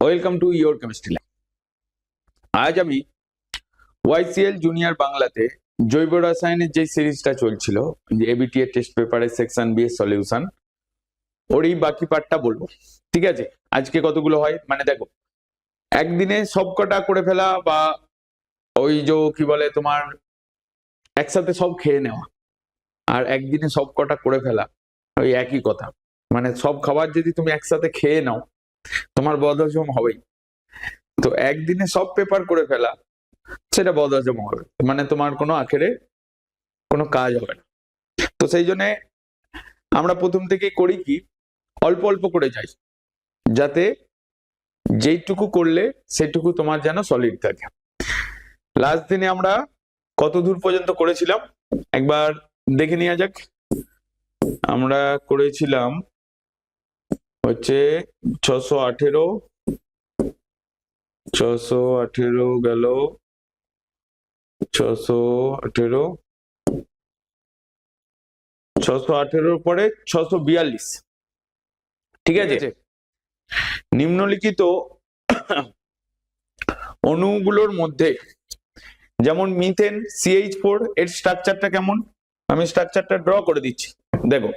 Welcome to your chemistry lab. আজ আমি ওয়াইসিএল junior বাংলাতে জৈব রসায়নের যে সিরিজটা চলছিল, যে এবিটি এর টেস্ট পেপারের সেকশন বি এর সলিউশন, ওর এই বাকি পার্টটা বলবো। ঠিক আছে, আজকে কতগুলো হয় মানে দেখো, একদিনে সবকটা করে ফেলা বা ওই যে কি বলে তোমার একসাথে সব খেয়ে নেওয়া, আর একদিনে সবকটা করে ফেলা ওই একই কথা। মানে সব খাবার যদি তুমি একসাথে খেয়ে নাও তোমার বদহজম হবেই। তো একদিনে সব পেপার করে ফেলা সেটা বদহজম হবে, মানে তোমার কোনো আখেরে কোনো কাজ হবে না। তো সেই জন্য আমরা প্রথম থেকেই করি কি, অল্প অল্প করে যাই, যাতে যেইটুকু করলে সেটুকু তোমার যেন সলিড থাকে। লাস্ট দিনে আমরা কত দূর পর্যন্ত করেছিলাম একবার দেখে নেওয়া যাক। আমরা করেছিলাম হচ্ছে 618 গেল, 618 পরে 642। ঠিক আছে, নিম্নলিখিত অণুগুলোর মধ্যে যেমন মিথেন CH4 এর স্ট্রাকচারটা কেমন, আমি স্ট্রাকচারটা ড্র করে দিচ্ছি। দেখো,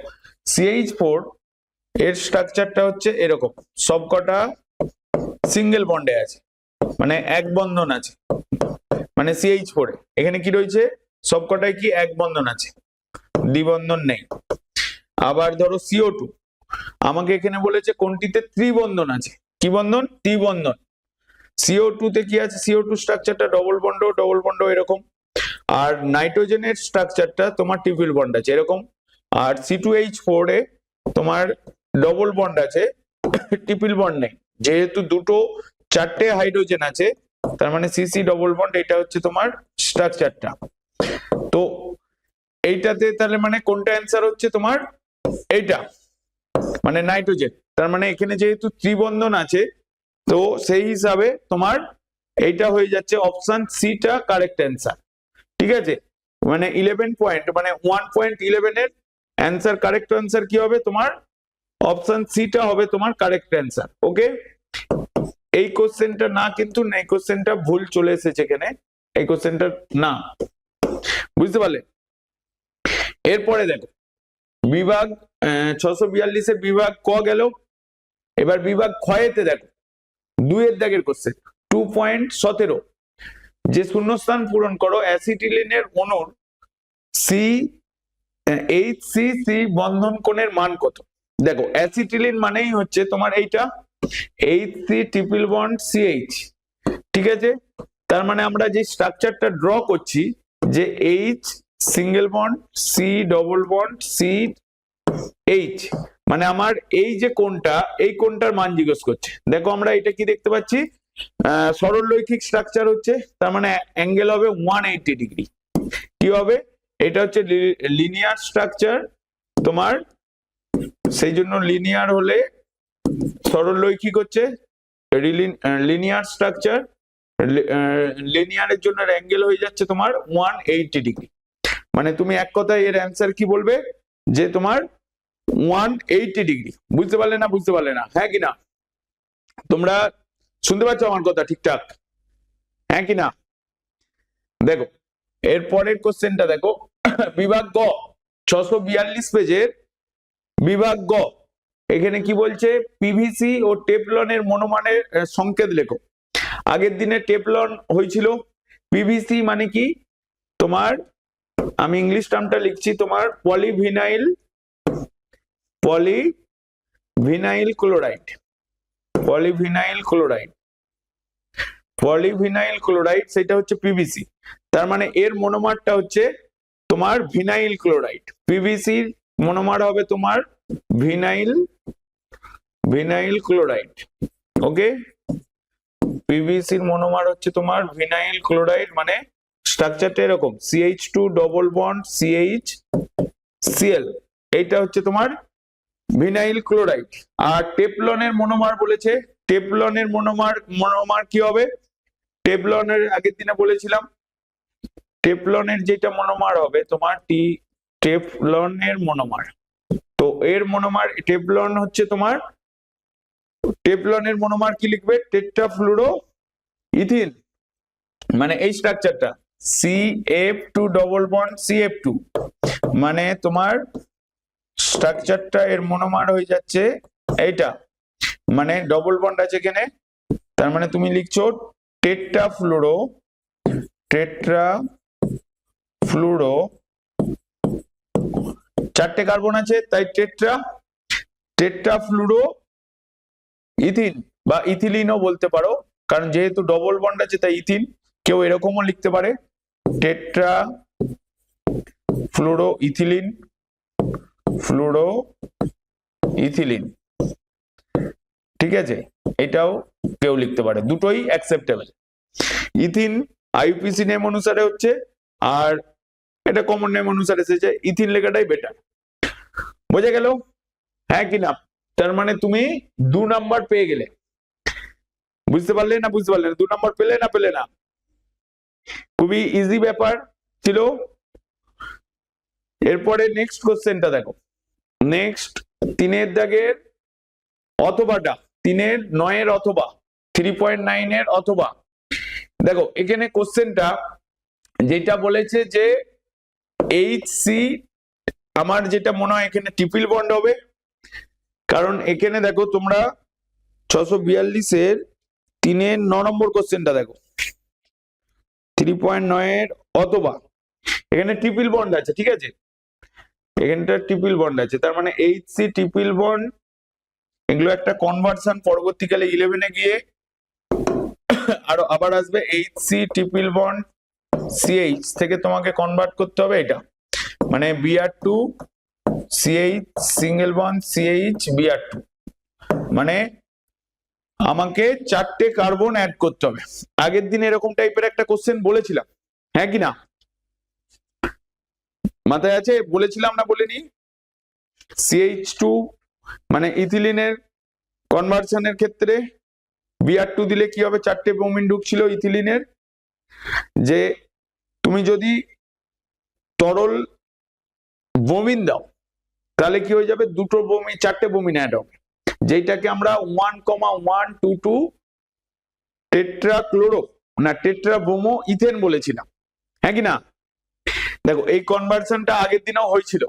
CH4 এর স্ট্রাকচারটা হচ্ছে এরকম, সবকটা সিঙ্গেল বন্ডে আছে, মানে এক বন্ধন আছে। মানে CH4 এখানে কি রয়েছে, সবকটাই কি এক বন্ধন আছে, দ্বিবন্ধন নেই। আবার ধরো CO2, আমাকে এখানে বলেছে কোনটিতে ত্রিবন্ধন আছে, কি বন্ধন, ত্রিবন্ধন। CO2 তে কি আছে, CO2 স্ট্রাকচারটা ডবল বন্ড এরকম। আর নাইট্রোজেনের স্ট্রাকচারটা তোমার ট্রিপল বন্ড আছে এরকম। আর C2H4 এ তোমার ডবল বন্ড আছে, ট্রিপল বন্ড নেই। যেহেতু দুটো চারটে হাইড্রোজেন আছে, তার মানে CC ডবল বন্ড, এটা হচ্ছে তোমার স্ট্রাকচারটা। তো এইটাতে তাহলে মানে কোনটা অ্যান্সার হচ্ছে তোমার এইটা, মানে নাইট্রোজেন। তার মানে এখানে যেহেতু ত্রিবন্ধন আছে, তো সেই হিসাবে তোমার এইটা হয়ে যাচ্ছে অপশন সিটা কারেক্ট অ্যান্সার। ঠিক আছে, মানে 11 পয়েন্ট, মানে 1.11 এর অ্যান্সার, কারেক্ট অ্যান্সার কি হবে তোমার, অপশন সিটা হবে তোমার কারেক্ট অ্যান্সার। ওকে, এই কোশ্চেনটা না, কিন্তু এই কোশ্চেনটা ভুল চলে এসেছে এখানে, এই কোশ্চেনটা না, বুঝতে পারলে। এরপরে দেখো, বিভাগ 642 এর বিভাগ ক গেল। এবার বিভাগ ক্ষয়েতে দেখো, 2 এর দাগের কোশ্চেন 2.17, যে শূন্যস্থান পূরণ করো অ্যাসিটিলিনের অণুর HCC বন্ধন কোণের মান কত। দেখো, অ্যাসিটিলিন মানেই হচ্ছে তোমার এইটা HC ট্রিপল বন্ড CH। ঠিক আছে, তার মানে আমরা যে স্ট্রাকচারটা ড্র করছি, যে H single bond, C double bond, CH, মানে আমার এই যে কোণটা, এই কোণটার মান জিজ্ঞেস করছে। দেখো আমরা এটা কি দেখতে পাচ্ছি, সরলরৈখিক স্ট্রাকচার হচ্ছে, তার মানে অ্যাঙ্গেল হবে 180 ডিগ্রি। কি হবে, এটা হচ্ছে লিনিয়ার স্ট্রাকচার তোমার, সেই জন্য লিনিয়ার হলে সরলরৈখিক হচ্ছে লিনিয়ার স্ট্রাকচার। লিনিয়ারের জন্য অ্যাঙ্গেল হয়ে যাচ্ছে তোমার 180 ডিগ্রি। মানে তুমি এক কথায় এর অ্যান্সার কি বলবে, যে তোমার 180 ডিগ্রি। বুঝতে পারলে না, বুঝতে পারলে না, হ্যাঁ কি না, তোমরা শুনতে পাচ্ছ আমার কথা ঠিকঠাক, হ্যাঁ কি না। দেখো, এর পরের কোশ্চেনটা দেখো, বিভাগ গ 642 পেজের বিভাগ গ, এখানে কি বলছে, পিভিসি ও টেফলনের মনোমানের সংকেত লেখো। আগের দিনে টেফলন হয়েছিল, পিভিসি মানে কি তোমার, আমি ইংলিশ টার্মটা লিখছি তোমার পলিভিনাইল ক্লোরাইড, পলিভিনাইল ক্লোরাইড, সেটা হচ্ছে পিভিসি। তার মানে এর মনোমারটা হচ্ছে তোমার ভিনাইল ক্লোরাইড। পিভিসির মনোমার হবে তোমার ভিনাইল ক্লোরাইড। ওকে, পিভিসির মনোমার হচ্ছে তোমার ভিনাইল ক্লোরাইড, মানে স্ট্রাকচারটা এরকম CH2 ডবল বন্ড CHCl, এইটা হচ্ছে তোমার ভিনাইল ক্লোরাইড। আর টেফলনের মনোমার বলেছে, টেফলনের মনোমার কি হবে, টেফলনের আগের দিনে বলেছিলাম, টেফলনের যেটা মনোমার হবে তোমার টেফলনের মনোমার, তো এর মনোমার টেফলন হচ্ছে তোমার টেফলনের মনোমার কি লিখবে? টেট্রাফ্লুরো ইথিন, মানে এই স্ট্রাকচারটা CF2 ডবল বন্ড CF2, মানে তোমার স্ট্রাকচারটা এর মনোমার হয়ে যাচ্ছে এইটা, মানে ডবল বন্ড আছে এখানে, তার মানে তুমি লিখছো টেট্রাফ্লুরো চারটে কার্বন আছে তাই টেট্রাফ্লুরো ইথিন বা ইথিলিনও বলতে পারো, কারণ যেহেতু ডবল বন্ড আছে তাই ইথিন। কেউ এরকমও লিখতে পারে টেট্রাফ্লুরো ইথিলিন, ঠিক আছে, এটাও কেউ লিখতে পারে, দুটোই অ্যাকসেপ্টেবল। ইথিন আইইউপিএসি নেম অনুসারে হচ্ছে, আর এটা কমন নেম অনুসারে এসেছে, ইথিন লেখাটাই বেটার। বোঝা গেল? হ্যাঁ কি না? তার মানে তুমি 2 নাম্বার পেয়ে গেলে। বুঝতে পারলে না? 2 নাম্বার পেলে না? খুবই ইজি ব্যাপার ছিল। এরপরে নেক্সট কোশ্চেনটা দেখো, নেক্সট 3 দাগের অথবাটা, 9 অথবা 3.9 অথবা। দেখো এখানে কোশ্চেনটা যেটা বলেছে যে HC, আমার যেটা মনে হয় এখানে ট্রিপল বন্ড হবে, কারণ এখানে দেখো তোমরা 642 9 নম্বর কোশ্চেনটা দেখো, 3.9 অথবা এখানে ট্রিপল বন্ড আছে, ঠিক আছে, এখানটা ট্রিপল বন্ড আছে, তার মানে HC ট্রিপল বন্ড, এগুলো একটা কনভার্সন পরবর্তীকালে 11 গিয়ে আবার আসবে। HC ট্রিপল বন্ড CH থেকে তোমাকে কনভার্ট করতে হবে এটা, মানে Br2 CH single bond CH Br2, মানে আমাকে 4টে কার্বন অ্যাড করতে হবে। আগের দিন এরকম টাইপের একটা কোশ্চেন বলেছিলাম, হ্যাঁ কি না? মাথায় আছে? বলেছিলাম না বলিনি? CH2 মানে ইথিলিনের কনভার্সনের ক্ষেত্রে Br2 দিলে কি হবে? 4টে ব্রোমিন ঢুকছিল ইথিলিনের, যে তুমি যদি তরল ব্রোমিন দাও তাহলে কি হয়ে যাবে? 4টে ব্রোমিন অ্যাড হবে, যেটাকে আমরা 1,122 টেট্রাব্রোমো ইথেন বলেছিলাম, হ্যাঁ কি না? দেখো এই কনভার্সনটা আগের দিনও হয়েছিল,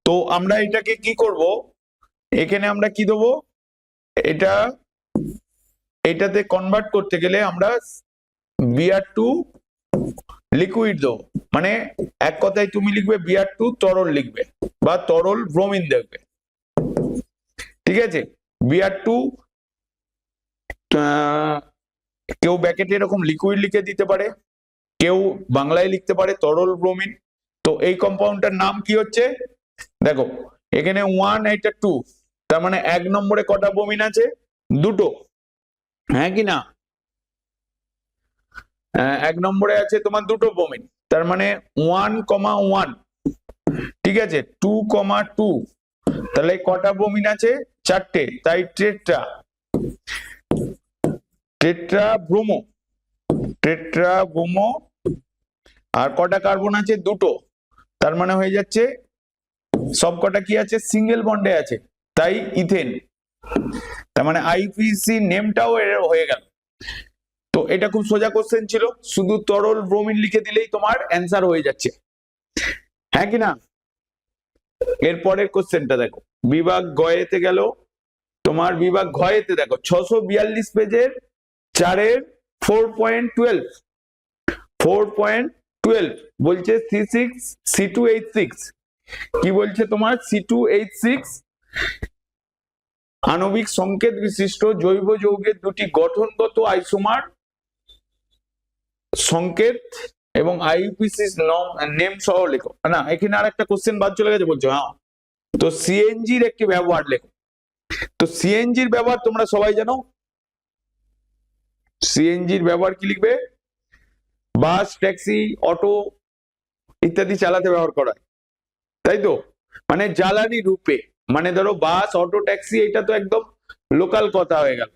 তো আমরা এটাকে কি করব, এখানে আমরা কি দেবো, এটাতে কনভার্ট করতে গেলে আমরা Br2 লিকুইড দেবো, মানে এক কথায় তুমি লিখবে Br2 তরল লিখবে বা তরল ব্রোমিন দেখবে, ঠিক আছে। Br2 কেউ ব্যাকেটে এরকম লিকুইড লিখে দিতে পারে, কেউ বাংলায় লিখতে পারে তরল ব্রোমিন। তো এই কম্পাউন্ডটার নাম কি হচ্ছে? দেখো এখানে 1 এটা 2, তার মানে 1 নম্বরে কটা ব্রোমিন আছে? 2টো, হ্যাঁ কি না? 1 নম্বরে আছে তোমার 2টো ব্রোমিন, তার মানে 1,1, ঠিক আছে, 2,2, তাহলে কটা ব্রোমিন আছে? 4টে, তাই টেট্রাব্রোমো, আর কটা কার্বন আছে? 2টো, তার মানে হয়ে যাচ্ছে সব কটা কি আছে? সিঙ্গেল বন্ডে আছে, তাই ইথেন, তার মানে আইপিসি নেমটাও হয়ে গেল। তো এটা খুব সোজা কোশ্চেন ছিল, শুধু তরল ব্রোমিন লিখে দিলেই তোমার অ্যান্সার হয়ে যাচ্ছে, হ্যাঁ কি না? এরপরের কোশ্চেনটা দেখো, বিভাগ গয়েতে গেল, তোমার বিভাগ ঘয়েতে দেখো 642 পেজের 4-এর 4.12 বলছে C2H6, কি বলছে তোমার? C2H6 আণবিক সংকেত বিশিষ্ট জৈব যৌগের দুটি গঠনগত আইসোমার সংকেত এবং আইইউপিএসি নেম সহ লেখো। না, এখানে আর একটা কোশ্চেন বাদ চলে গেছে বলছো, হ্যাঁ, তো সিএনজির একটি ব্যবহার লেখো। তো সিএনজির ব্যবহার তোমরা সবাই জানো, সিএনজির ব্যবহার কি লিখবে? বাস, ট্যাক্সি, অটো ইত্যাদি চালাতে ব্যবহার করা হয়, তাই তো, মানে জ্বালানি রূপে, মানে ধরো বাস, অটো, ট্যাক্সি, এটা তো একদম লোকাল কথা হয়ে গেল।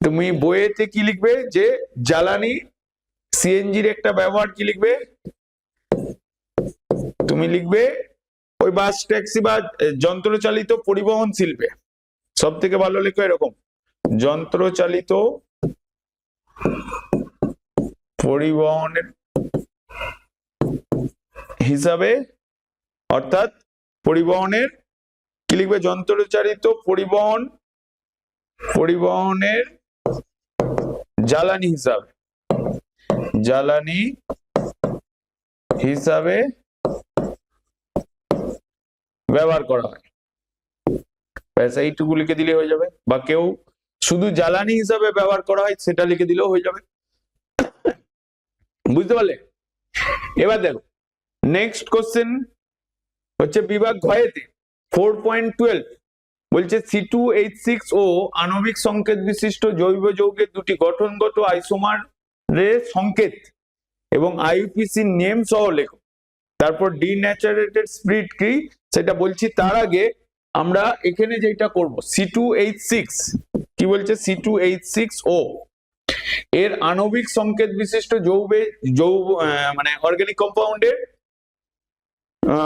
তুমি বইয়েতে কি লিখবে? যে জ্বালানি, সিএনজির একটা ব্যবহার কি লিখবে? তুমি লিখবে ওই বাস, ট্যাক্সি বা যন্ত্রচালিত পরিবহন শিল্পে, সব থেকে ভালো লেখো এরকম, যন্ত্রচালিত পরিবহনের হিসাবে, অর্থাৎ পরিবহনের কি লিখবে, যন্ত্রচালিত পরিবহনের জ্বালানি হিসাবে ব্যবহার করা হয়। এইটুকু লিখে দিলে হয়ে যাবে, বা কেউ শুধু জ্বালানি হিসাবে ব্যবহার করা হয় সেটা লিখে দিলেও হয়ে যাবে। বুঝতে পারলে? এবার দেখো নেক্সট কোশ্চেন হচ্ছে বিভাগ ঘয়েতে 4.12 বলছে C2H6O আণবিক সংকেত বিশিষ্ট জৈব যৌগের দুটি গঠনগত আইসোমারের সংকেত এবং আইউপিসি নেম সহ লেখো। তারপর ডিন্যাচারেটেড স্পিরিট কি সেটা বলছি, তার আগে আমরা এখানে যেটা করব C2H6 কি বলছে, C2H6O এর আণবিক সংকেত বিশিষ্ট মানে অর্গানিক কম্পাউন্ডের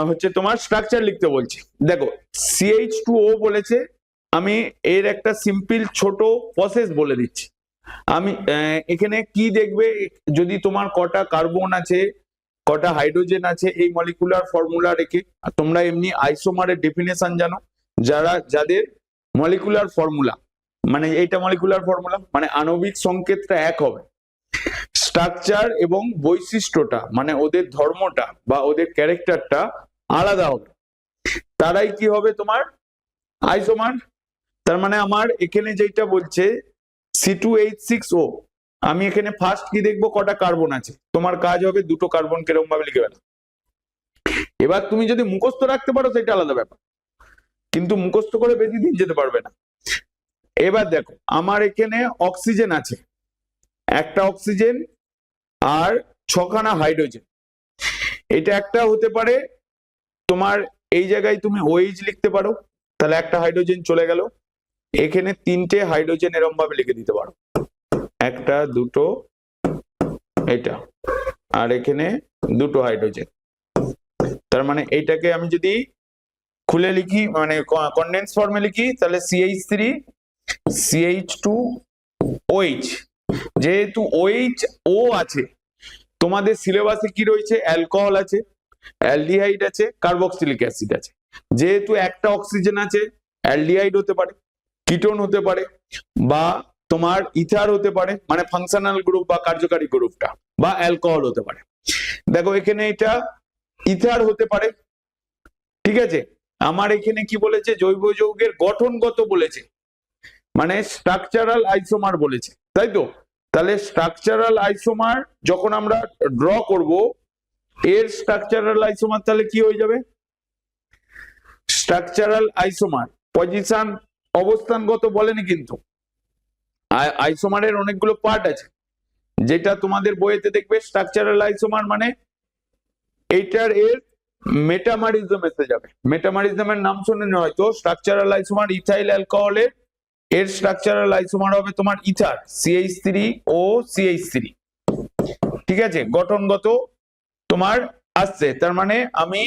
হচ্ছে তোমার স্ট্রাকচার লিখতে বলছি। দেখো CH2O বলেছে, আমি এর একটা সিম্পল ছোট প্রসেস বলে দিচ্ছি। আমি এখানে কি দেখবে, যদি তোমার কটা কার্বন আছে কটা হাইড্রোজেন আছে এই মলিকুলার ফর্মুলা রেখে, তোমরা এমনি আইসোমারের ডেফিনেশন জানো, যাদের মলিকুলার ফর্মুলা মানে এইটা মলিকুলার ফর্মুলা মানে আণবিক সংকেতটা এক হবে, স্ট্রাকচার এবং বৈশিষ্ট্যটা মানে ওদের ধর্মটা বা ওদের ক্যারেক্টারটা আলাদা হবে, তারাই কি হবে তোমার আইসোমার। তার মানে আমার এখানে যেটা বলছে C2H6O, আমি এখানে ফার্স্ট কি দেখবো, কটা কার্বন আছে, তোমার কাজ হবে দুটো কার্বন কিরকম ভাবে লিখে ফেলা। এবার তুমি যদি মুখস্থ রাখতে পারো সেটা আলাদা ব্যাপার, কিন্তু মুখস্থ করে বেশি দিন যেতে পারবে না। এবার দেখো আমার এখানে অক্সিজেন আছে, একটা অক্সিজেন আর 6খানা হাইড্রোজেন, এটা একটা হতে পারে তোমার এই জায়গায় তুমি OH লিখতে পারো, তাহলে একটা হাইড্রোজেন চলে গেল, এখানে 3টে হাইড্রোজেন এরকম ভাবে লিখে দিতে পারো, একটা দুটো এটা, আর এখানে দুটো হাইড্রোজেন। তার মানে এইটাকে আমি যদি খুলে লিখি মানে কনডেন্স ফর্মে লিখি, তাহলে CH3 CH2OH, যেহেতু OHO আছে, তোমাদের সিলেবাসে কি রয়েছে, অ্যালকোহল আছে, অ্যালডিহাইড আছে, কার্বক্সিলিক অ্যাসিড আছে। যেহেতু একটা অক্সিজেন আছে, অ্যালডিহাইড হতে পারে, কিটোন হতে পারে, বা তোমার ইথার হতে পারে মানে ফাংশনাল গ্রুপ বা কার্যকারী গ্রুপটা, বা অ্যালকোহল হতে পারে। দেখো এখানে এটা ইথার হতে পারে, ঠিক আছে। আমার এখানে কি বলেছে, জৈব যৌগের গঠনগত বলেছে, মানে স্ট্রাকচারাল আইসোমার বলেছে, তাই তো। তাহলে স্ট্রাকচারাল আইসোমার যখন আমরা ড্র করব, এর স্ট্রাকচারাল আইসোমার তাহলে কি হয়ে যাবে, স্ট্রাকচারাল আইসোমার পজিশন অবস্থানগত বলেনি, কিন্তু আইসোমারের অনেকগুলো পার্ট আছে, যেটা তোমাদের বইয়েতে দেখবে স্ট্রাকচারাল আইসোমার মানে এইটার এর মেটামারিজম এসে যাবে। মেটামারিজমের নাম শুনেনি হয়তো, স্ট্রাকচারাল আইসোমার ইথাইল অ্যালকোহলের এর স্ট্রাকচারাল আইসোমার হবে তোমার ইথার CH3O CH3, ঠিক আছে, গঠনগত তোমার আসছে। তার মানে আমি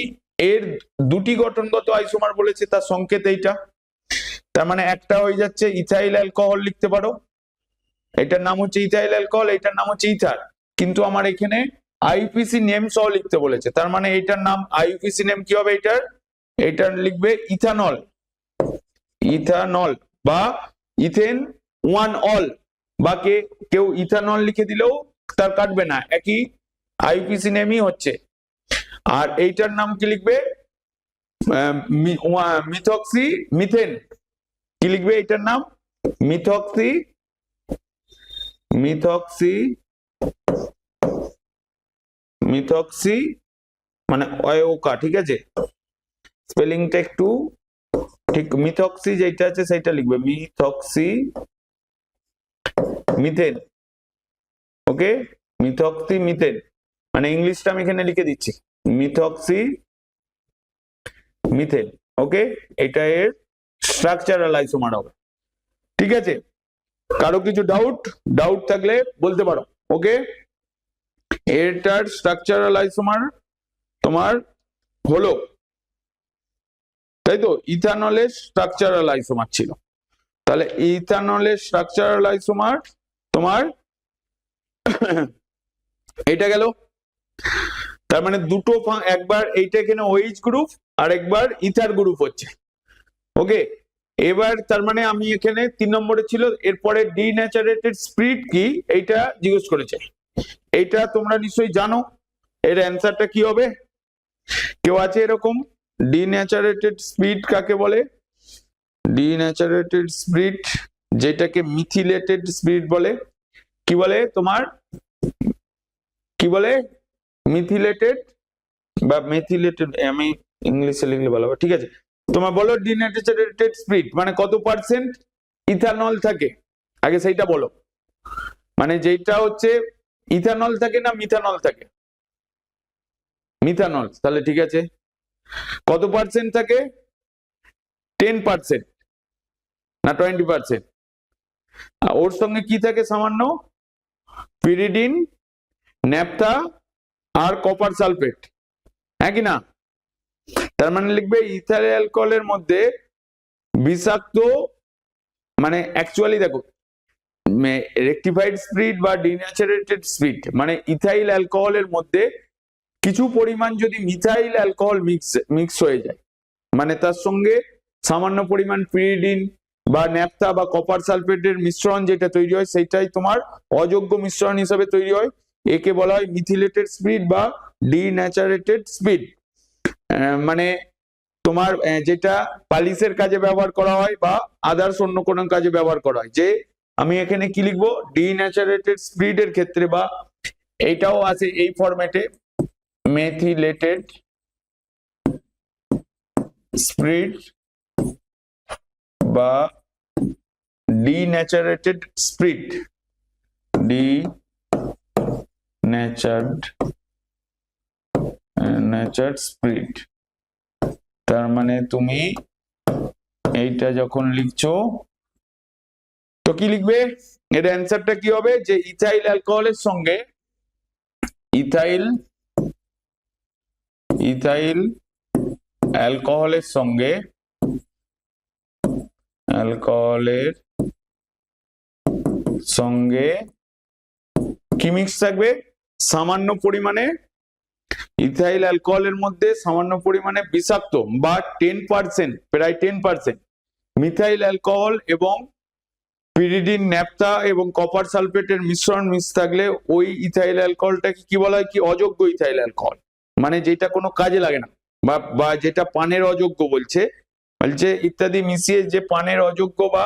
এর দুটি গঠনগত আইসোমার বলেছে, তার সংকেত এইটা, তার মানে একটা হয়ে যাচ্ছে ইথাইল অ্যালকোহল লিখতে পারো, এটার নাম হচ্ছে ইথাইল অ্যালকোহল, এটার নাম হচ্ছে ইথার, কিন্তু আমার এখানে আইউপিসি নেম সহ লিখতে বলেছে, তার মানে এটার নাম আইউপিসি নেম কি হবে, এটার লিখবে ইথানল, ইথানল বা ইথেন 1 অল, বা কেউ ইথানল লিখে দিলেও তার কাটবে না, একই আইউপিসি নেমই হচ্ছে। আর এইটার নাম কি লিখবে, মিথক্সি মিথেন, কি লিখবে এটার নাম, মিথক্সি মিথক্সি মানে অয়োকা, ঠিক আছে, স্পেলিংটা একটু ঠিক, মিথক্সি যেটা আছে সেটা লিখবে, মিথক্সি মিথেন, ওকে, মিথক্সি মিথেন, মানে ইংলিশটা আমি এখানে লিখে দিচ্ছি, মিথক্সি মিথেন, ওকে, এটা এর স্ট্রাকচারাল আইসোমার হবে, ঠিক আছে। কারো কিছু ডাউট থাকলে বলতে পারো, ওকে। এটার স্ট্রাকচারাল আইসোমার তোমার হলো, তাই তো, ইথানলের স্ট্রাকচারাল আইসোমার ছিল, তাহলে ইথানলের স্ট্রাকচারাল আইসোমার তোমার এটা গেল। তার মানে দুটো, একবার এইটা এখানে OH গ্রুপ আর একবার ইথার গ্রুপ হচ্ছে। ওকে, এবার তার মানে আমি এখানে 3 নম্বরে ছিল, এরপরে ডিন্যাচারেটেড স্পিরিট কি এইটা জিজ্ঞেস করেছে। এইটা তোমরা নিশ্চয়ই জানো, এর অ্যান্সারটা কি হবে? কেউ আছে এরকম? ডিন্যাচারেটেড স্পিরিট কাকে বলে? ডিন্যাচারেটেড স্পিরিট যেটাকে মিথিলেটেড স্পিরিট বলে, কি বলে তোমার, কি বলে? মিথিলেটেড বা মেথিলেটেড, আমি ইংলিশে লিখলে ভালো হবে। ঠিক আছে, তোমার বলো ডিন্যাচারেটেড স্পিরিট মানে কত পার্সেন্ট ইথানল থাকে, আগে সেইটা বলো। মানে যেটা হচ্ছে ইথানল থাকে না মিথানল থাকে? মিথানল। তাহলে ঠিক আছে, কত পার্সেন্ট থাকে? 10% না 20%? ওর সঙ্গে কি থাকে সামান্য? পিরিডিন, ন্যাপথা আর কপার সালফেট, হ্যাঁ কি না? তার মানে লিখবে ইথাইল অ্যালকোহলের মধ্যে বিষাক্ত, মানে অ্যাকচুয়ালি দেখো রেকটিফাইড স্পিরিট বা ডিন্যাচারেটেড স্পিরিট মানে ইথাইল অ্যালকোহলের মধ্যে কিছু পরিমাণ যদি মিথাইল অ্যালকোহল মিক্স হয়ে যায়, মানে তার সঙ্গে সামান্য পরিমাণ পিরিডিন বা ন্যাপথা বা কপার সালফেটের মিশ্রণ যেটা তৈরি হয় সেটাই তোমার অযোগ্য মিশ্রণ হিসেবে তৈরি হয়, একে বলা হয় মিথিলেটেড স্পিরিট বা ডিন্যাচারেটেড স্পিরিট। মানে তোমার যেটা পালিশের কাজে ব্যবহার করা হয় বা আদার্স অন্য কোনো কাজে ব্যবহার করা হয়। যে আমি এখানে কি লিখবো, ডিন্যাচারেটেড স্পিরিটের ক্ষেত্রে বা এইটাও আছে এই ফরম্যাটে, মেথিলেটেড স্পিরিট বা ডিন্যাচারেটেড স্পিরিট, ডিন্যাচার্ড স্পিরিট। তার মানে তুমি এইটা যখন লিখছো তো কি লিখবে, এর অ্যান্সারটা কি হবে? যে ইথাইল অ্যালকোহলের সঙ্গে ইথাইল অ্যালকোহলের সঙ্গে কি মিক্স থাকবে? সামান্য পরিমাণে ইথাইল অ্যালকোহলের মধ্যে সামান্য পরিমাণে বিষাক্ত বা 10%, প্রায় 10% মিথাইল অ্যালকোহল এবং পিরিডিন, ন্যাপথা এবং কপার সালফেটের মিশ্রণ মিক্স থাকলে ওই ইথাইল অ্যালকোহলটাকে কি বলা হয়? কি অযোগ্য ইথাইল অ্যালকোহল, মানে যেটা কোনো কাজে লাগে না বা যেটা পানের অযোগ্য বলছে ইত্যাদি মিশিয়ে যে পানের অযোগ্য, বা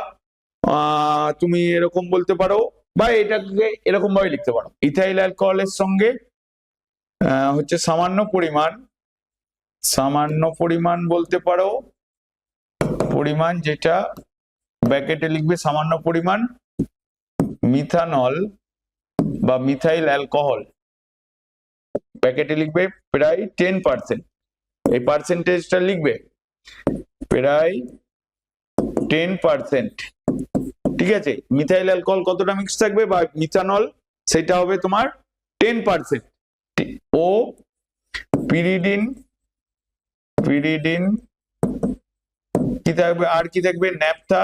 তুমি এরকম বলতে পারো বা এটাকে এরকম ভাবে লিখতে পারো, ইথাইল অ্যালকোহলের সঙ্গে হচ্ছে সামান্য পরিমাণ বলতে পারো, পরিমাণ যেটা ব্র্যাকেটে লিখবে সামান্য পরিমাণ মিথানল বা মিথাইল অ্যালকোহল, ব্র্যাকেটে লিখবে প্রায় 10%, এই পার্সেন্টেজটা লিখবে প্রায় 10%। ঠিক আছে, মিথাইল অ্যালকোহল কতটা মিক্স থাকবে বা মিথানল, সেটা হবে তোমার 10%। ও পিরিডিন কি থাকবে, আর কি থাকবে? ন্যাপথা,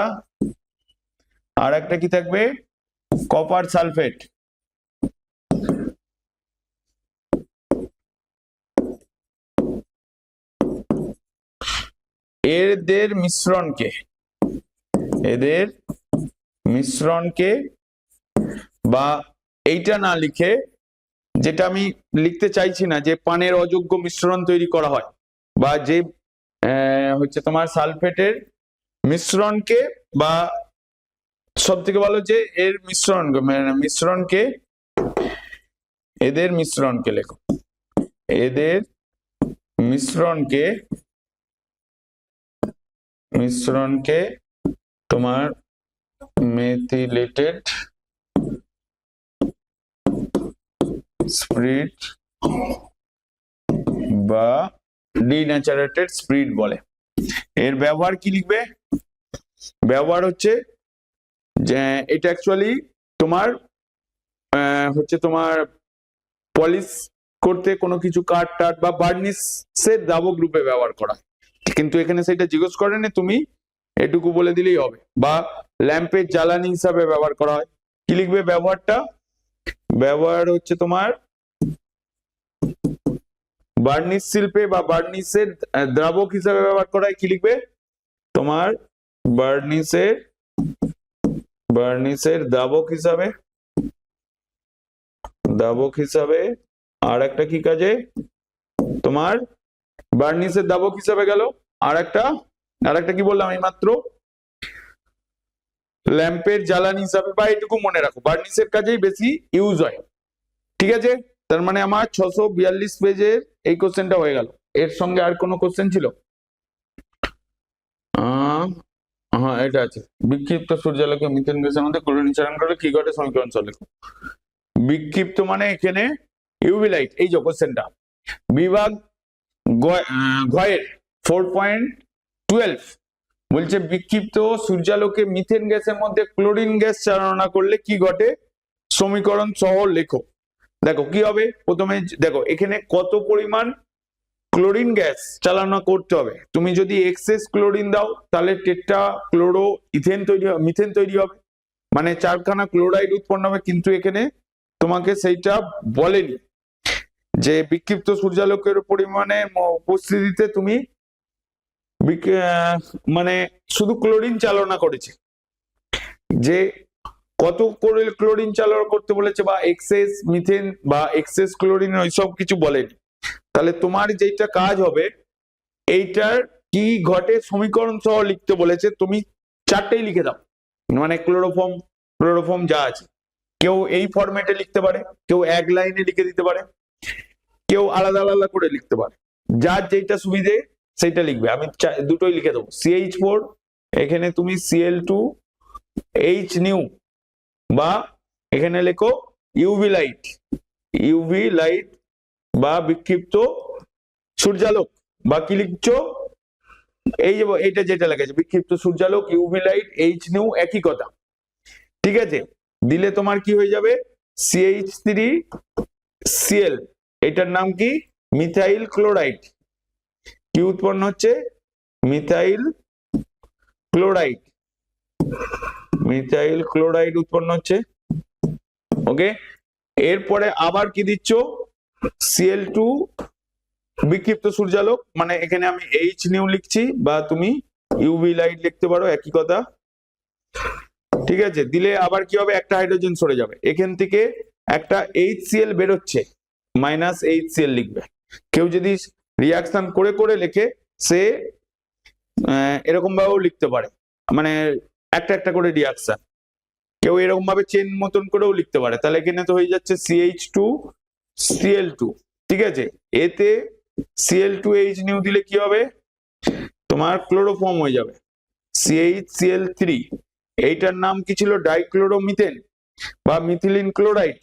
আর একটা কি থাকবে? Copper sulphate. এদের মিশ্রণকে বা এইটা না লিখে, যেটা আমি লিখতে চাইছি না, যে পানের অযোগ্য মিশ্রণ তৈরি করা হয় বা যে হচ্ছে তোমার সালফেটের মিশ্রণকে, বা সব থেকে ভালো যে এর এদের মিশ্রণকে লেখো, এদের মিশ্রণকে তোমার মেথিলেটেড স্পিরিট বা ডিন্যাচারেটেড স্পিরিট বলে। এর ব্যবহার কি লিখবে? ব্যবহার হচ্ছে যে এটা অ্যাকচুয়ালি তোমার হচ্ছে তোমার পলিশ করতে কোনো কিছু কাঠ টাট বা বার্নিশের দ্রাবক রূপে ব্যবহার করা, কিন্তু এখানে সেটা জিজ্ঞেস করেনি, তুমি এটুকু বলে দিলেই হবে। বা ল্যাম্পের জ্বালানি হিসাবে ব্যবহার করা হয়। কি লিখবে ব্যবহারটা? ব্যবহার হচ্ছে তোমার বার্নিশ শিল্পে বা বার্নিশের দ্রাবক হিসাবে ব্যবহার করা হয়। কি লিখবে তোমার? বার্নিশের দ্রাবক হিসাবে। আর একটা কি কাজে? তোমার বার্নিশের দ্রাবক হিসাবে গেল। আর একটা কি বললাম এই মাত্র? ল্যাম্পের জ্বালানি হিসাবে, বা এটুকু মনে রাখো বার্নিশের কাজেই বেশি ইউজ হয়। ঠিক আছে, তার মানে আমার 642 পেজের এই কোশ্চেনটা হয়ে গেল। এর সঙ্গে আর কোনো কোশ্চেন ছিল? হ্যাঁ এটা আছে, বিক্ষিপ্ত সূর্যালোকে মিথেন গ্যাসের মধ্যে ক্লোরিন নিঃসরণ করলে কি ঘটে সমীকরণ সহ লেখো। বিক্ষিপ্ত মানে এখানে ইউভি লাইট। এই যে কোশ্চেনটা বিভাগ ঘয়ের 4.12 বলছে বিক্ষিপ্ত সূর্যালোকে মিথেন গ্যাসের মধ্যে ক্লোরিন গ্যাস চালনা করলে কি ঘটে সমীকরণ সহ লেখো। দেখো কি হবে, প্রথমে দেখো এখানে কত পরিমাণ ক্লোরিন গ্যাস চালনা করতে হবে। তুমি যদি এক্সেস ক্লোরিন দাও তাহলে টেট্রা ক্লোরো ইথেন তৈরি হবে, মিথেন তৈরি হবে, মানে 4খানা ক্লোরাইড উৎপন্ন হবে। কিন্তু এখানে তোমাকে সেইটা বলেনি যে বিক্ষিপ্ত সূর্যালোকের পরিমাণে উপস্থিতিতে তুমি মানে শুধু ক্লোরিন চালনা করেছে, যে কত করে ক্লোরিন চালনা করতে বলেছে বা এক্সেস মিথেন বা এক্সেস ক্লোরিন ওইসব কিছু বলেনি। তাহলে তোমার যেটা কাজ হবে, এইটার কি ঘটে সমীকরণ সহ লিখতে বলেছে, তুমি 4টেই লিখে দাও। মানে ক্লোরোফর্ম যা আছে, কেউ এই ফরম্যাটে লিখতে পারে, কেউ এক লাইনে লিখে দিতে পারে, কেউ আলাদা আলাদা করে লিখতে পারে, যার যেটা সুবিধে সেটা লিখবে। আমি দুটোই লিখে দেবো। CH4 এখানে তুমি Cl2H নিউ, বা এখানে লেখো ইউভি লাইট বা বিক্ষিপ্ত সূর্যালোক, বা কি লিখছো এই যে এইটা যেটা লেখা আছে বিক্ষিপ্ত সূর্যালোক ইউভি লাইট H নিউ, একই কথা। ঠিক আছে, দিলে তোমার কি হয়ে যাবে CH3Cl, এটার নাম কি মিথাইল ক্লোরাইড। কি উৎপন্ন হচ্ছে? মিথাইল ক্লোরাইড উৎপন্ন হচ্ছে। ওকে, এরপরে আবার কি দিচ্ছ? Cl2 বিক্ষিপ্ত সূর্যালোক, মানে এখানে আমি H নিউ লিখছি, বা তুমি ইউভি লাইট লিখতে পারো, একই কথা। ঠিক আছে, দিলে আবার কি হবে? একটা হাইড্রোজেন সরে যাবে, এখান থেকে একটা HCl বেরোচ্ছে, -HCl লিখবে। কেউ যদি রিয়াকশন করে করে লেখে সে এরকম ভাবেও লিখতে পারে, মানে একটা একটা করে রিয়াকশন। কেউ এরকম ভাবে চেন মতন করেও লিখতে পারে। তাহলে এখানে তো হয়ে যাচ্ছে CH2Cl2। ঠিক আছে, এতে Cl2H নিউ দিলে কি হবে? তোমার ক্লোরোফর্ম হয়ে যাবে CHCl3। এইটার নাম কি ছিল? ডাইক্লোরোমিথেন বা মিথিলিন ক্লোরাইড।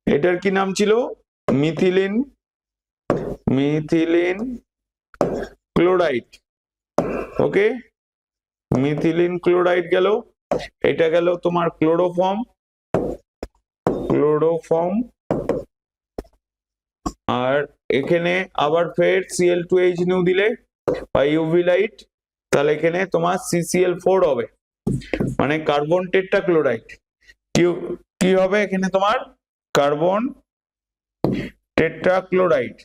এটার কি নাম ছিল? Methylene chloride. Okay, methylene chloride গেল। এটা গেল তোমার ক্লোরোফর্ম। আর এখানে আবার ফের Cl2H নিউ দিলে বা ইউভি লাইট, তাহলে এখানে তোমার CCl4 হবে, মানে কার্বন টেট্রাক্লোরাইড। কি হবে এখানে? তোমার কার্বন টেট্রাক্লোরাইড।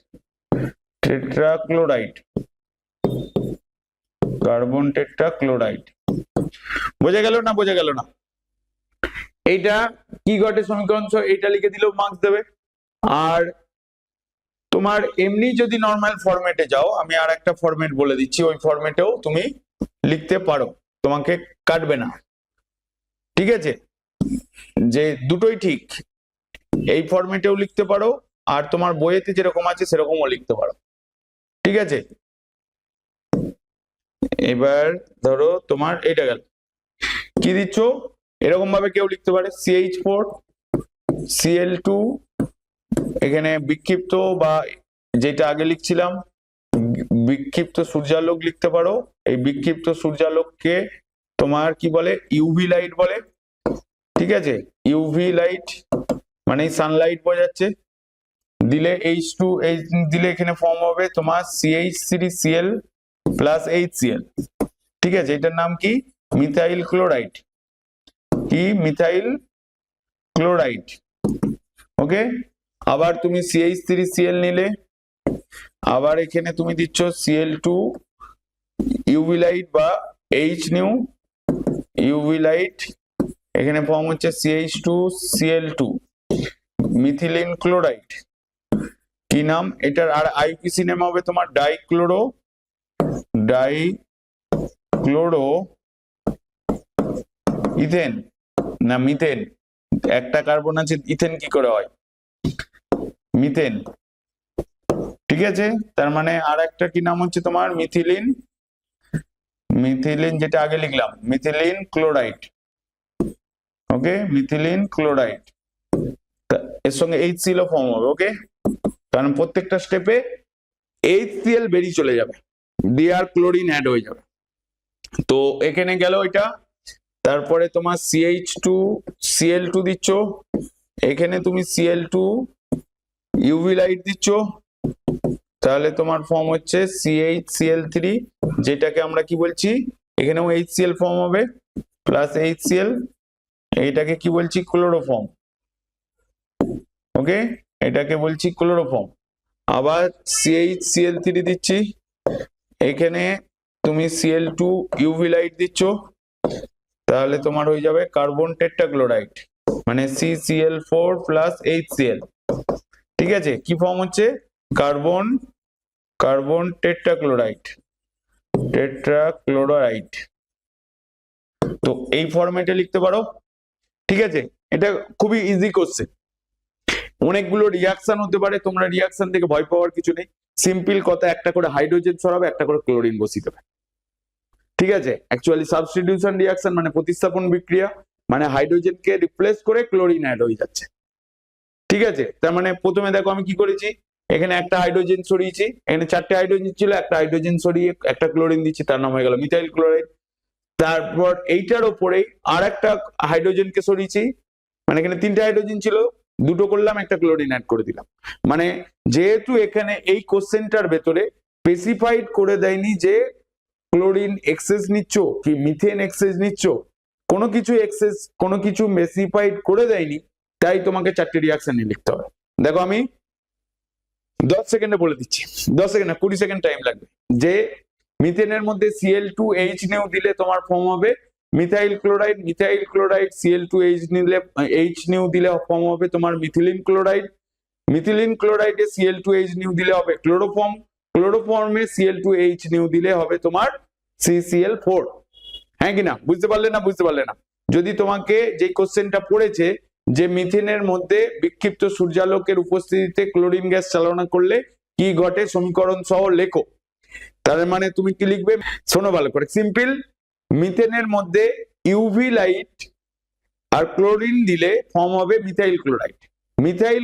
বোঝা গেল না? বোঝা গেল না? এইটা কি ঘটে সমীকরণ, এইটা লিখে দিলেও মার্কস দেবে। আর তোমার এমনি যদি নর্মাল ফরম্যাটে যাও, আমি আর একটা ফরম্যাট বলে দিচ্ছি, ওই ফরম্যাটেও তুমি লিখতে পারো, তোমাকে কাটবে না। ঠিক আছে, যে দুটোই ঠিক, এই ফরম্যাটেও লিখতে পারো, আর তোমার বইয়েতে যেরকম আছে সেরকমও লিখতে পারো। ঠিক আছে, এবার ধরো তোমার এটা গেল, কি দিচ্ছ? এরকম ভাবে কেউ লিখতে পারে CH4Cl2, এখানে বিক্ষিপ্ত বা যেটা আগে লিখছিলাম বিক্ষিপ্ত সূর্যালোক লিখতে পারো। এই বিক্ষিপ্ত সূর্যালোককে তোমার কি বলে? ইউভি লাইট বলে। ঠিক আছে, ইউভি লাইট মানে সানলাইট বোঝাচ্ছে। দিলে H2H দিলে এখানে ফর্ম হবে তোমার CH3Cl + HCl। ঠিক আছে, এটার নাম কি? Methyl chloride. কি মিথাইল ক্লোরাইড। ওকে, আবার তুমি CH3Cl নিলে, আবার এখানে তুমি দিচ্ছ Cl2 ইউভি লাইট বা H নিউ ইউভি লাইট, এখানে ফর্ম হচ্ছে CH2Cl2 মিথিলিন ক্লোরাইড। কি নাম এটার? আর আইউপিসি নেম হবে তোমার ডাইক্লোরো ইথেন না মিথেন, একটা কার্বন আছে, ইথেন কি করে হয়? মিথেন। ঠিক আছে, তার মানে আর একটা কি নাম হচ্ছে তোমার মিথিলিন যেটা আগে লিখলাম methylene chloride. Okay, methylene chloride, এর সঙ্গে HCl ফর্ম হবে। ওকে, কারণ প্রত্যেকটা স্টেপে HCl বেরিয়ে চলে যাবে, দিয়ে আর ক্লোরিন অ্যাড হয়ে যাবে। তো এখানে গেল এটা, তারপরে তোমার CH2Cl2 দিচ্ছ, এখানে তুমি Cl2 ইউভি লাইট দিচ্ছ, তাহলে তোমার ফর্ম হচ্ছে CHCl3, যেটাকে আমরা কি বলছি, এখানেও HCl ফর্ম হবে প্লাস HCl, এইটাকে কি বলছি ক্লোরোফর্ম। ওকে, এটাকে বলছি ক্লোরোফর্ম। আবার CHCl3 দিচ্ছি, এখানে তুমি Cl2 ইউভি লাইট দিচ্ছ, তাহলে তোমার হয়ে যাবে কার্বন টেট্রাক্লোরাইড, মানে CCl4 প্লাস HCl। ঠিক আছে, কি ফর্ম হচ্ছে কার্বন টেট্রাক্লোরাইড। তো এই ফরম্যাটে লিখতে পারো। ঠিক আছে, এটা খুবই ইজি কোশ্চেন। অনেকগুলো রিয়াকশন হতে পারে, তোমরা রিয়াকশন থেকে ভয় পাওয়ার কিছু নেই। সিম্পল কথা, একটা করে হাইড্রোজেন সরাবে, একটা করে ক্লোরিন বসিয়ে দেবে। ঠিক আছে, অ্যাকচুয়ালি সাবস্টিটিউশন রিয়াকশন মানে প্রতিস্থাপন বিক্রিয়া, মানে হাইড্রোজেনকে রিপ্লেস করে ক্লোরিন অ্যাড হয়ে যাচ্ছে। ঠিক আছে, তার মানে প্রথমে দেখো আমি কি করেছি, এখানে একটা হাইড্রোজেন সরিয়েছি, এখানে 4টে হাইড্রোজেন ছিল, একটা হাইড্রোজেন সরিয়ে একটা ক্লোরিন দিচ্ছি, তার নাম হয়ে গেল মিথাইল ক্লোরাইড। তারপর এইটার ওপরে আর একটা হাইড্রোজেনকে সরিয়েছি, মানে এখানে 3টে হাইড্রোজেন ছিল, 2টো করলাম, একটা ক্লোরিন অ্যাড করে দিলাম। মানে যেহেতু এখানে এই কোশ্চেনটার ভেতরে স্পেসিফাইড করে দেয়নি যে ক্লোরিন এক্সেস নিচ্ছ কি মিথেন এক্সেস নিচ্ছ, কোনো কিছু স্পেসিফাইড করে দেয়নি, তাই তোমাকে 4টে রিয়াকশন নিয়ে লিখতে হবে। দেখো আমি 10 সেকেন্ডে বলে দিচ্ছি, 10 সেকেন্ড না 20 সেকেন্ড টাইম লাগবে। যে মিথেনের মধ্যে Cl2H নিউ দিলে তোমার ফর্ম হবে মিথাইল ক্লোরাইড, Cl2H নিলে H নিউ দিলে ফর্ম হবে তোমার মিথিলিন ক্লোরাইডে Cl2H নিউ দিলে হবে ক্লোরোফর্মে Cl2H নিউ দিলে হবে তোমার CCl4। হ্যাঁ কিনা, বুঝতে পারলে না? যদি তোমাকে যে কোশ্চেনটা পড়েছে যে মিথেনের মধ্যে বিক্ষিপ্ত সূর্যালোকের উপস্থিতিতে ক্লোরিন গ্যাস চালনা করলে কি ঘটে সমীকরণ সহ লেখো, তার মানে তুমি কি লিখবে? শোনো ভালো করে, সিম্পল। মিথেনের মধ্যে ইউভি লাইট আর ক্লোরিন দিলে ফর্ম হবে মিথাইল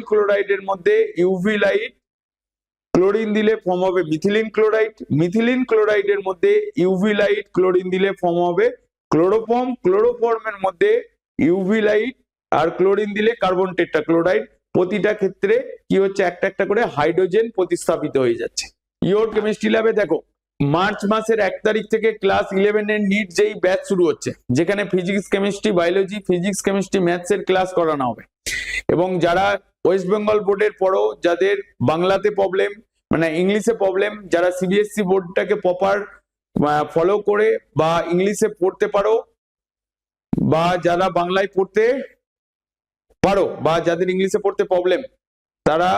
ক্লোরাইডের মধ্যে ইউভি লাইট ক্লোরিন দিলে ফর্ম হবে মিথিলিন ক্লোরাইডের মধ্যে ইউভি লাইট ক্লোরিন দিলে ফর্ম হবে ক্লোরোফর্মের মধ্যে ইউভি লাইট আর ক্লোরিন দিলে কার্বন টেট্রাক্লোরাইড। প্রতিটা ক্ষেত্রে কি হচ্ছে, একটা একটা করে হাইড্রোজেন প্রতিস্থাপিত হয়ে যাচ্ছে। ইওর কেমিস্ট্রি ল্যাবে দেখো, মার্চ মাসের 1 তারিখ থেকে ক্লাস 11 এর নিট যেই ব্যাচ শুরু হচ্ছে, যেখানে physics chemistry biology, physics chemistry maths এর ক্লাস করানো হবে। এবং যারা ওয়েস্ট বেঙ্গল বোর্ডের পড়ো, যাদের বাংলাতে প্রবলেম মানে ইংলিশে প্রবলেম, যারা CBSE বোর্ডটাকে প্রপার ফলো করে বা ইংলিশে পড়তে পারো, বা যারা বাংলায় পড়তে পারো, বা যাদের ইংলিশে পড়তে প্রবলেম, তারা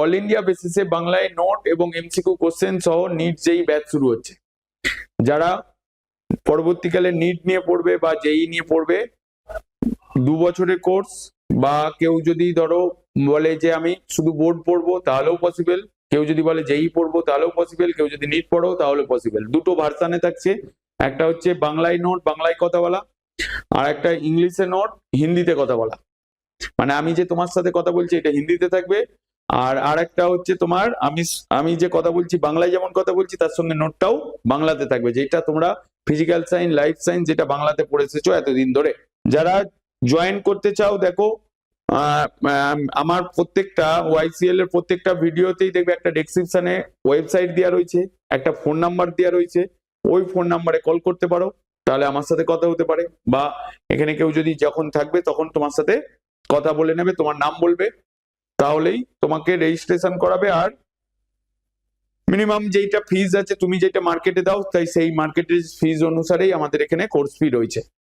অল ইন্ডিয়া বেসিসে বাংলায় নোট এবং MCQ কোশ্চেন সহ নিট যেই ব্যাচ শুরু হচ্ছে। যারা পরবর্তীকালে নিট নিয়ে পড়বে বা JEE নিয়ে পড়বে, 2 বছরের কোর্স, বা কেউ যদি ধরো বলে যে আমি শুধু বোর্ড পড়বো তাহলেও পসিবল, কেউ যদি বলে JEE পড়বো তাহলেও পসিবল, কেউ যদি নিট পড়ো তাহলে পসিবল। দুটো ভার্সানে থাকছে, একটা হচ্ছে বাংলায় নোট বাংলায় কথা বলা, আর একটা ইংলিশে নোট হিন্দিতে কথা বলা। মানে আমি যে তোমার সাথে কথা বলছি এটা হিন্দিতে থাকবে, আর একটা হচ্ছে তোমার আমি যে কথা বলছি বাংলায় যেমন কথা বলছি তার সঙ্গে নোটটাও বাংলাতে থাকবে, যেটা তোমরা ফিজিক্যাল সায়েন্স লাইফ সায়েন্স যেটা বাংলাতে পড়ে এসেছো এতদিন ধরে। যারা জয়েন করতে চাও দেখো, আমার প্রত্যেকটা YCL এর প্রত্যেকটা ভিডিওতেই দেখবে একটা ডেসক্রিপশনে ওয়েবসাইট দেওয়া রয়েছে, একটা ফোন নাম্বার দেওয়া রয়েছে, ওই ফোন নাম্বারে কল করতে পারো। তাহলে আমার সাথে কথা হতে পারে, বা এখানে কেউ যদি যখন থাকবে তখন তোমার সাথে কথা বলে নেবে, তোমার নাম বলবে, তাহলেই তোমাকে রেজিস্ট্রেশন করাবে। আর মিনিমাম যেইটা ফিজ আছে তুমি যেটা মার্কেটে দাও, তাই সেই মার্কেটের ফিজ অনুসারেই আমাদের এখানে কোর্স ফি রয়েছে।